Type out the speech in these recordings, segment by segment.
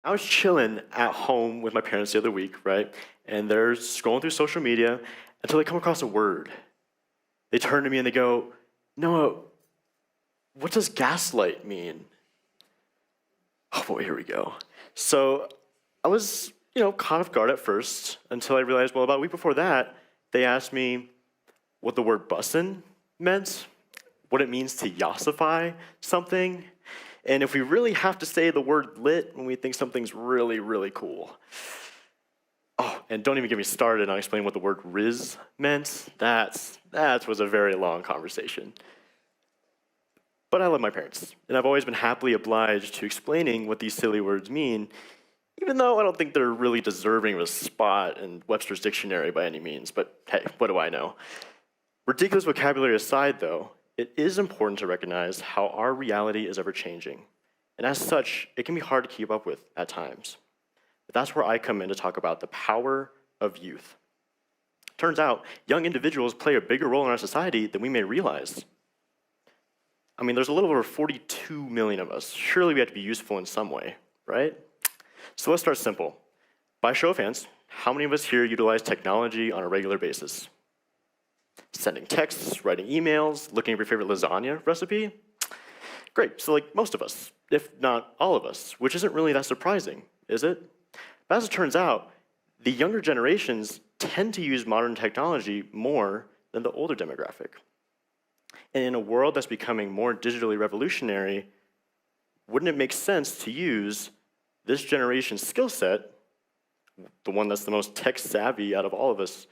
I was chilling at home with my parents the other week, right? And they're scrolling through social media until they come across a word. They turn to me and they go, Noah, what does gaslight mean? Oh boy, here we go. So I was, caught off guard at first until I realized, well, about a week before that, they asked me what the word bussin' meant, what it means to yassify something, and if we really have to say the word lit when we think something's really, really cool. Oh, and don't even get me started on explaining what the word riz meant. That was a very long conversation. But I love my parents, and I've always been happily obliged to explaining what these silly words mean, even though I don't think they're really deserving of a spot in Webster's dictionary by any means, but hey, what do I know? Ridiculous vocabulary aside, though, it is important to recognize how our reality is ever-changing, and as such, it can be hard to keep up with at times. But that's where I come in to talk about the power of youth. Turns out, young individuals play a bigger role in our society than we may realize. I mean, there's a little over 42 million of us. Surely we have to be useful in some way, right? So let's start simple. By show of hands, how many of us here utilize technology on a regular basis? Sending texts, writing emails, looking at your favorite lasagna recipe? Great, so like most of us, if not all of us, which isn't really that surprising, is it? But as it turns out, the younger generations tend to use modern technology more than the older demographic. And in a world that's becoming more digitally revolutionary, wouldn't it make sense to use this generation's skill set, the one that's the most tech savvy out of all of us,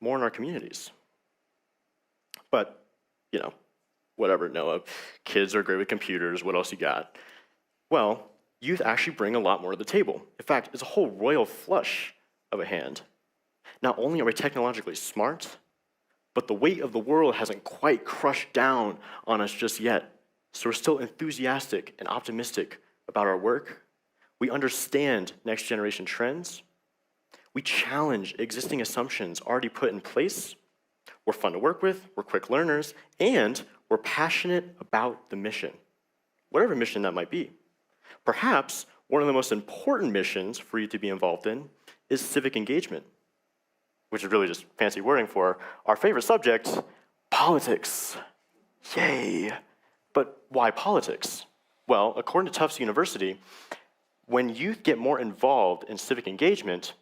more in our communities? But, whatever, Noah, kids are great with computers, what else you got? Well, youth actually bring a lot more to the table. In fact, it's a whole royal flush of a hand. Not only are we technologically smart, but the weight of the world hasn't quite crushed down on us just yet. So we're still enthusiastic and optimistic about our work. We understand next generation trends. We challenge existing assumptions already put in place. We're fun to work with, we're quick learners, and we're passionate about the mission, whatever mission that might be. Perhaps one of the most important missions for you to be involved in is civic engagement, which is really just fancy wording for our favorite subject, politics. Yay. But why politics? Well, according to Tufts University, when youth get more involved in civic engagement,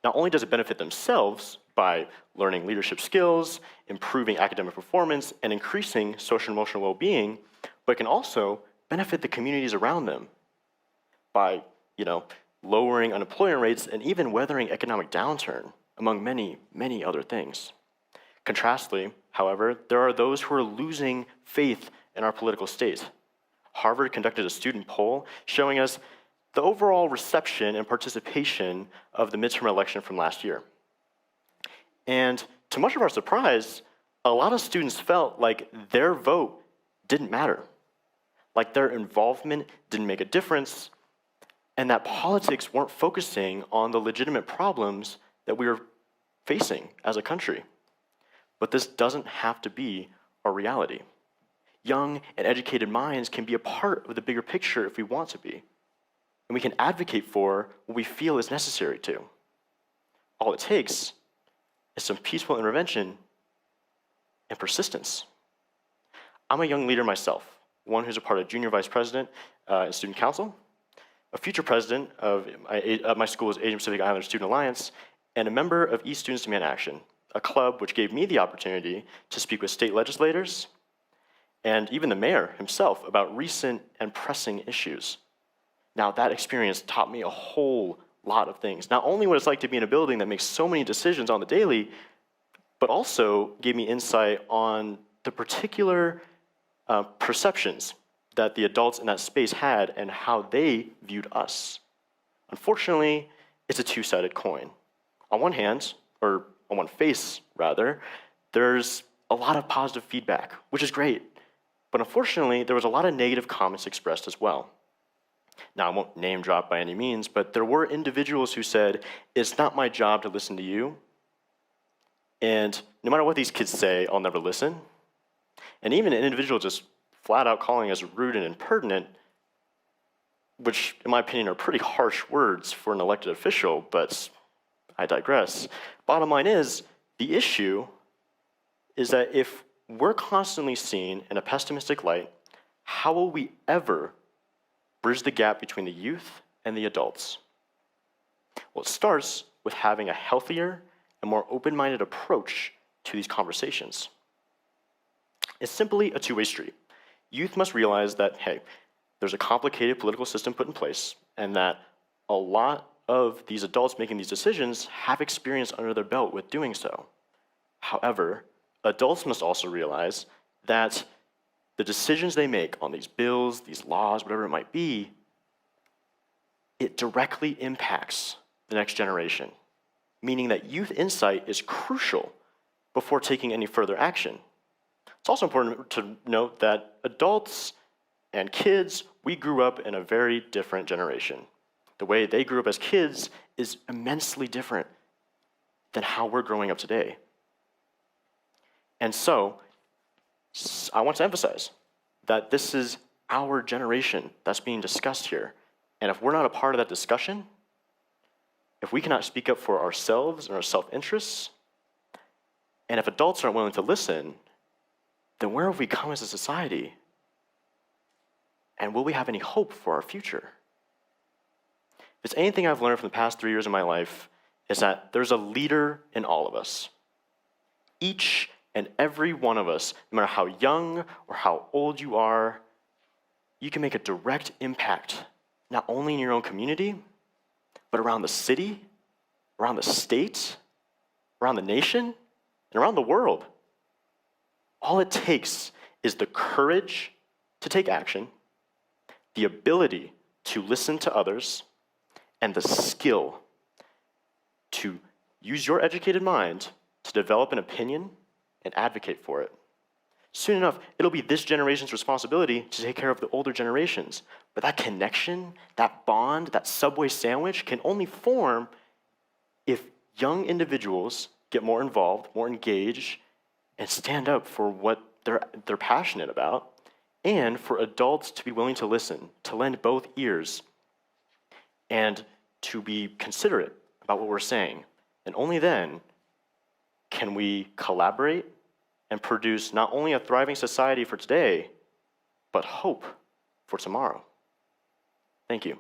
not only does it benefit themselves by learning leadership skills, improving academic performance, and increasing social and emotional well-being, but it can also benefit the communities around them by, lowering unemployment rates and even weathering economic downturn, among many, many other things. Contrastly, however, there are those who are losing faith in our political state. Harvard conducted a student poll showing us the overall reception and participation of the midterm election from last year. And to much of our surprise, a lot of students felt like their vote didn't matter, like their involvement didn't make a difference, and that politics weren't focusing on the legitimate problems that we were facing as a country. But this doesn't have to be our reality. Young and educated minds can be a part of the bigger picture if we want to be. And we can advocate for what we feel is necessary to. All it takes is some peaceful intervention and persistence. I'm a young leader myself, one who's a part of junior vice president and student council, a future president of my school's Asian Pacific Islander Student Alliance, and a member of East Students Demand Action, a club which gave me the opportunity to speak with state legislators and even the mayor himself about recent and pressing issues. Now, that experience taught me a whole lot of things. Not only what it's like to be in a building that makes so many decisions on the daily, but also gave me insight on the particular perceptions that the adults in that space had and how they viewed us. Unfortunately, it's a two-sided coin. On one hand, or on one face rather, there's a lot of positive feedback, which is great. But unfortunately, there was a lot of negative comments expressed as well. Now, I won't name drop by any means, but there were individuals who said, "It's not my job to listen to you, and no matter what these kids say, I'll never listen." And even an individual just flat out calling us rude and impertinent which in my opinion are pretty harsh words for an elected official, but I digress. Bottom line is, the issue is that if we're constantly seen in a pessimistic light, how will we ever bridge the gap between the youth and the adults? Well, it starts with having a healthier and more open-minded approach to these conversations. It's simply a two-way street. Youth must realize that, hey, there's a complicated political system put in place, and that a lot of these adults making these decisions have experience under their belt with doing so. However, adults must also realize that the decisions they make on these bills, these laws, whatever it might be, it directly impacts the next generation, meaning that youth insight is crucial before taking any further action. It's also important to note that adults and kids, we grew up in a very different generation. The way they grew up as kids is immensely different than how we're growing up today. And so, I want to emphasize that this is our generation that's being discussed here. And if we're not a part of that discussion, if we cannot speak up for ourselves and our self-interests, and if adults aren't willing to listen, then where have we come as a society? And will we have any hope for our future? If it's anything I've learned from the past 3 years of my life, is that there's a leader in all of us. Each and every one of us, no matter how young or how old you are, you can make a direct impact, not only in your own community, but around the city, around the state, around the nation, and around the world. All it takes is the courage to take action, the ability to listen to others, and the skill to use your educated mind to develop an opinion and advocate for it. Soon enough, it'll be this generation's responsibility to take care of the older generations. But that connection, that bond, that Subway sandwich can only form if young individuals get more involved, more engaged, and stand up for what they're passionate about, and for adults to be willing to listen, to lend both ears, and to be considerate about what we're saying. And only then can we collaborate and produce not only a thriving society for today, but hope for tomorrow. Thank you.